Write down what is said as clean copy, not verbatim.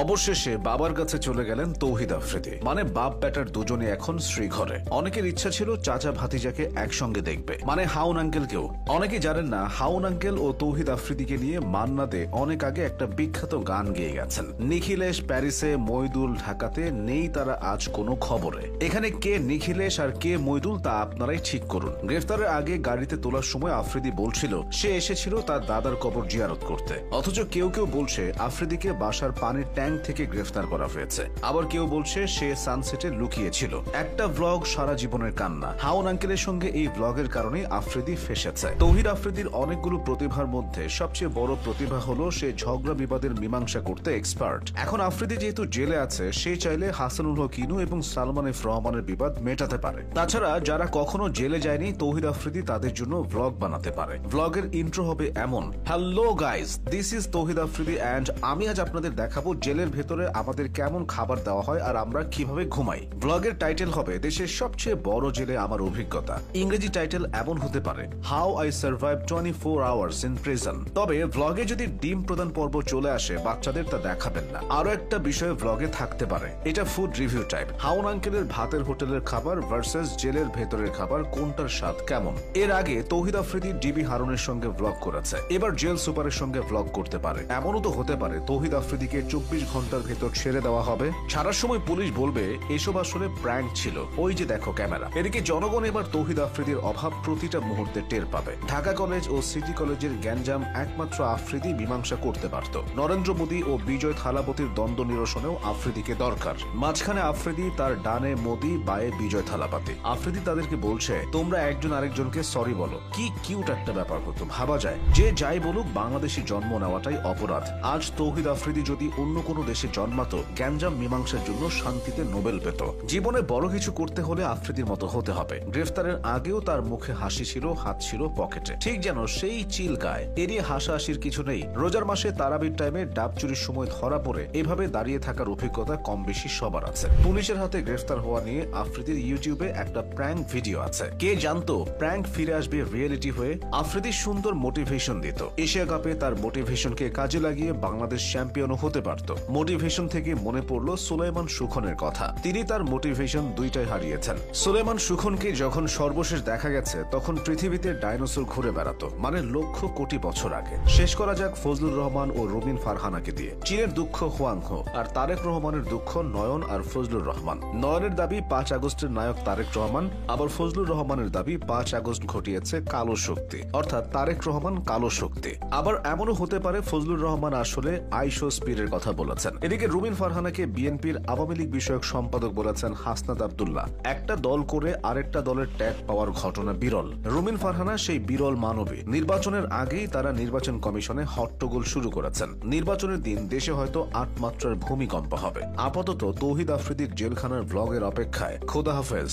অবশেষে বাবার কাছে চলে গেলেন তৌহিদ আফ্রিদি। মানে বাপ বেটার দুজনে এখন শ্রীঘরে। অনেকের ইচ্ছা ছিল চাচা ভাতিজাকে একসঙ্গে দেখবে, মানে হাউন আঙ্কেলকেও। অনেকে জানেন না, হাউন আঙ্কেল ও তৌহিদ আফ্রিদিকে নিয়ে মান্না দে অনেক আগে একটা বিখ্যাত গান গেয়ে গেছেন। নিখিলেশ প্যারিসে, মইদুল ঢাকাতে, নেই তারা আজ কোনো খবরে। এখানে কে নিখিলেশ আর কে মইদুল তা আপনারাই ঠিক করুন। গ্রেফতারের আগে গাড়িতে তোলার সময় আফ্রিদি বলছিল সে এসেছিল তার দাদার কবর জিয়ারত করতে। অথচ কেউ কেউ বলছে আফ্রিদিকে বাসার পানির ট্যাঙ্ক থেকে গ্রেফতার করা হয়েছে। আবার কেউ বলছে সে সানসেটে লুকিয়েছিল। একটা ব্লগ সারা জীবনের কান্না। হাউন আঙ্কেলের সঙ্গে এই ব্লগের কারণে আফ্রিদি ফেসেছে। তৌহিদ আফ্রিদির অনেকগুলো প্রতিভার মধ্যে সবচেয়ে বড় প্রতিভা হলো সে ঝগড়া বিবাদের মীমাংসা করতে এক্সপার্ট। এখন আফ্রিদি যেহেতু জেলে আছে, সে চাইলে হাসানুল হক ইনু এবং সালমান এফ রহমানের বিবাদ মেটাতে পারে। তাছাড়া যারা কখনো জেলে যায়নি, তৌহিদ আফ্রিদি তাদের জন্য ব্লগ বানাতে পারে। ব্লগের ইন্ট্রো হবে এমন: hello guys, this is Tauhid Afridi and আমি আজ আপনাদের দেখাবো জেলের ভেতরে আমাদের কেমন খাবার দেওয়া হয় আর আমরা কিভাবে ঘুমাই। ব্লগের টাইটেল হবে দেশের সবচেয়ে বড় জেলে আমার অভিজ্ঞতা। ইংরেজি টাইটেল এমন হতে পারে how I survive 24 hours in prison. তবে ব্লগে যদি ডিম প্রদান পর্ব চলে আসে, বাচ্চাদের তা দেখাবেন না। আরো একটা বিষয় ব্লগে থাকতে পারে, এটা ফুড রিভিউ টাইপ। হাউন আঙ্কেলের ভাতের হোটেলের খাবার ভার্সেস জেলের ভেতরের খাবার, কোনটার স্বাদ কেমন। এর আগে তৌহিদ আফ্রিদি ডিবি হারুনের সঙ্গে ব্লগ করেছে, এবার জেল সুপারের সঙ্গে ব্লগ করতে পারে। এমনও তো হতে পারে তৌহিদ আফ্রিদিকে 24 ঘন্টার ভেতর ছেড়ে দেওয়া হবে। ছাড়ার সময় পুলিশ বলবে এসব আসলে প্র্যাঙ্ক ছিল, ওই যে দেখো ক্যামেরা। এদিকে জনগণ এবার তৌহিদ আফ্রিদির অভাব প্রতিটা মুহূর্তে টের পাবে। ঢাকা কলেজ ও সিটি কলেজের গ্যাঞ্জাম একমাত্র আফ্রিদি মীমাংসা করতে পারত। নরেন্দ্র মোদী ও বিজয় থালাপতির দ্বন্দ্ব নিরসনেও আফ্রিদিকে দরকার। মাঝখানে আফ্রিদি, তার ডানে মোদী, বায়ে বিজয় থালাপতি। আফ্রিদি তাদেরকে বলছে তোমরা একজন আরেকজনকে সরি বলো। কি কিউট একটা ব্যাপার হতো, ভাবা যায়। যে যাই বলুক, বাংলাদেশি জন্ম নেওয়াটাই অপরাধ। আজ তৌহিদ আফ্রিদি যদি অন্য কোনো দেশে জন্মাতো, গ্যাঞ্জাম মীমাংসার জন্য শান্তিতে নোবেল পেত। জীবনে বড় কিছু করতে হলে আফ্রিদির মতো হতে হবে। গ্রেফতারের আগেও তার মুখে হাসি ছিল, হাত ছিল পকেটে, ঠিক যেন সেই চিল গায়। এড়িয়ে হাসাহাসির কিছু নেই। রোজার মাসে তারাবির টাইমে ডাব চুরির সময় ধরা পড়ে এভাবে দাঁড়িয়ে থাকার অভিজ্ঞতা কম বেশি সবার আছে। পুলিশের হাতে গ্রেফতার হওয়া নিয়ে আফ্রিদির ইউটিউবে একটা প্র্যাঙ্ক ভিডিও আছে। কে জানতো প্র্যাঙ্ক ফিরে আসবে রিয়েলিটি হয়ে। আফ্রিদি সুন্দর মোটিভেশন দিত। এশিয়া কাপে তার মোটিভেশনকে কাজে লাগিয়ে বাংলাদেশ চ্যাম্পিয়নও হতে পারত। মোটিভেশন থেকে মনে পড়লো সুলাইমান সুখনের কথা। তিনি তার মোটিভেশন দুইটাই হারিয়েছেন। সুলাইমান সুখনকে যখন সর্বশেষ দেখা গেছে, তখন পৃথিবীতে ডাইনোসর ঘুরে বেড়াতো, মানে লক্ষ কোটি বছর আগে। শেষ করা যাক ফজলুর রহমান ও রুমিন ফারহানাকে দিয়ে। চীনের দুঃখ হুয়াংহো আর তারেক রহমানের দুঃখ নয়ন আর ফজলুর রহমান। নয়নের দাবি 5 আগস্টের নায়ক তারেক রহমান, আবার ফজলুর রহমানের দাবি 5 আগস্ট ঘটিয়েছে কালো শক্তি, অর্থাৎ তারেক রহমান কালো শক্তি। আবার এমনও হতে পারে ফজলুর রহমান আসলে আইশো স্পিডের কথা বলেছেন। এদিকে রুমিন ফারহানাকে বিএনপির আওয়ামী লীগ বিষয়ক সম্পাদক বলেছেন হাসনাত আব্দুল্লাহ। একটা দল করে আরেকটা দলের ট্যাগ পাওয়ার ঘটনা বিরল। রুমিন ফারহানা সেই বিরল মানবী। নির্বাচনের আগেই তারা নির্বাচন কমিশনে হট্টগোল শুরু করেছেন। নির্বাচনের দিন দেশে হয়তো 8 মাত্রার ভূমিকম্প হবে। আপাতত তৌহিদ আফ্রিদির জেলখানার ব্লগের অপেক্ষায়। খোদা হাফেজ।